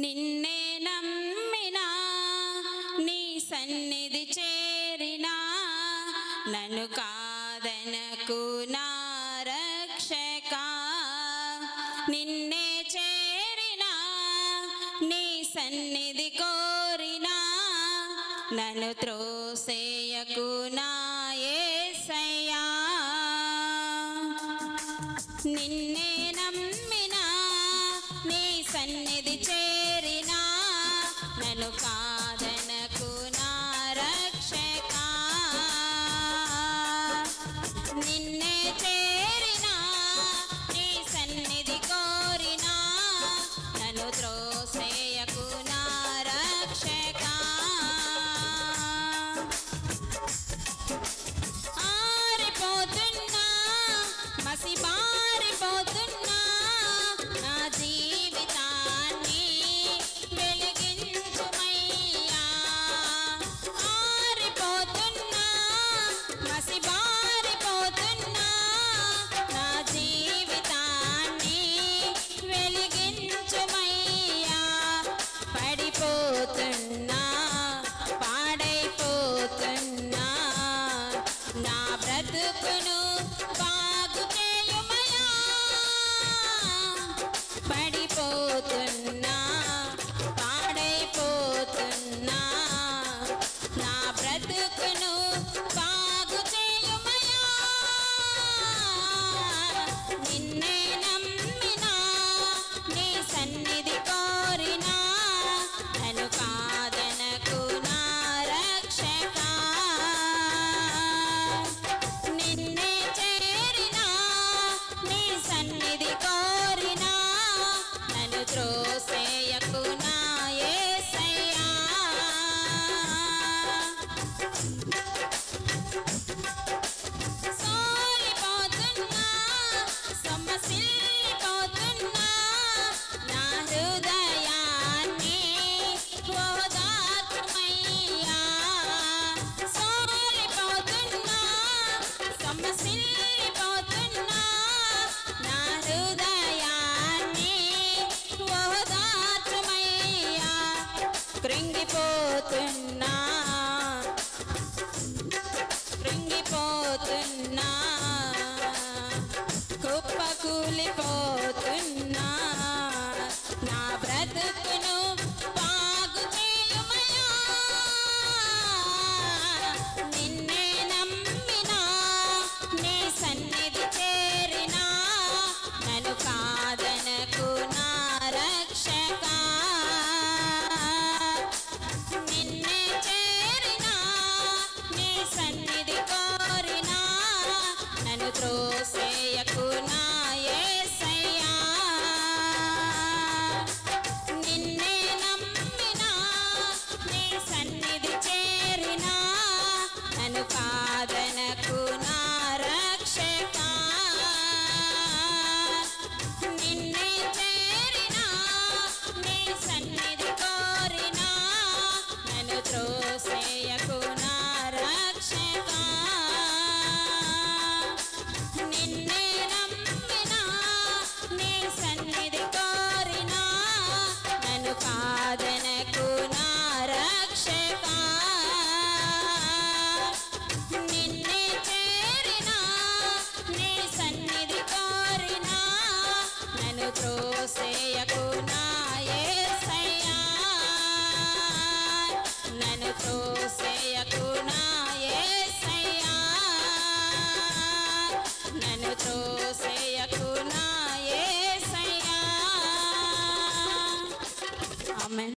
నిన్నే నమ్మినా నీ సన్నిధి చేరినా నన్ను కాదనకు నా రక్షకా. నిన్నే చేరినా నీ సన్నిధి కోరినా నన్ను త్రోసేయకు నా యేసయ్యా. నిన్నే నమ్మినా నీ సన్నిధి చేరినా నన్ను కాదనకు నా రక్షకా. నిన్నే చేరినా నీ సన్నిధి కోరినా నన్ను త్రోసేయకు నా రక్షకా. ఆరిపోతున్నా మసిబారిపోతున్నా నా జీవితాన్ని వెలిగించుమయ్యా. ఆరిపోతున్నా మసిబారిపోతున్నా నా జీవితాన్ని వెలిగించుమయ్యా. పడిపోతున్నా పాడైపోతున్నా నా బ్రతుకును బాగు చేయుమయ్యా. పడిపోతున్నా పాడైపోతున్నా నా బ్రతుకును బాగు చేయుమయ్యా. నిన్నే నమ్మినా నీ సన్నిధి కోరినా నన్ను కాదనకు నా రక్షకా. నిన్నే చేరినా నీ సన్నిధి కోరినా నన్ను త్రోసేయకు నా యేసయ్యా. సోలిపోతున్నా సొమ్మసిల్లిపోతున్నా నా హృదయాన్ని ఓదార్చుమయ్యా. సోలిపోతున్నా సొమ్మసిల్లిపోతున్నా నా హృదయాన్ని ఓదార్చుమయ్యా. కృంగిపోతున్నా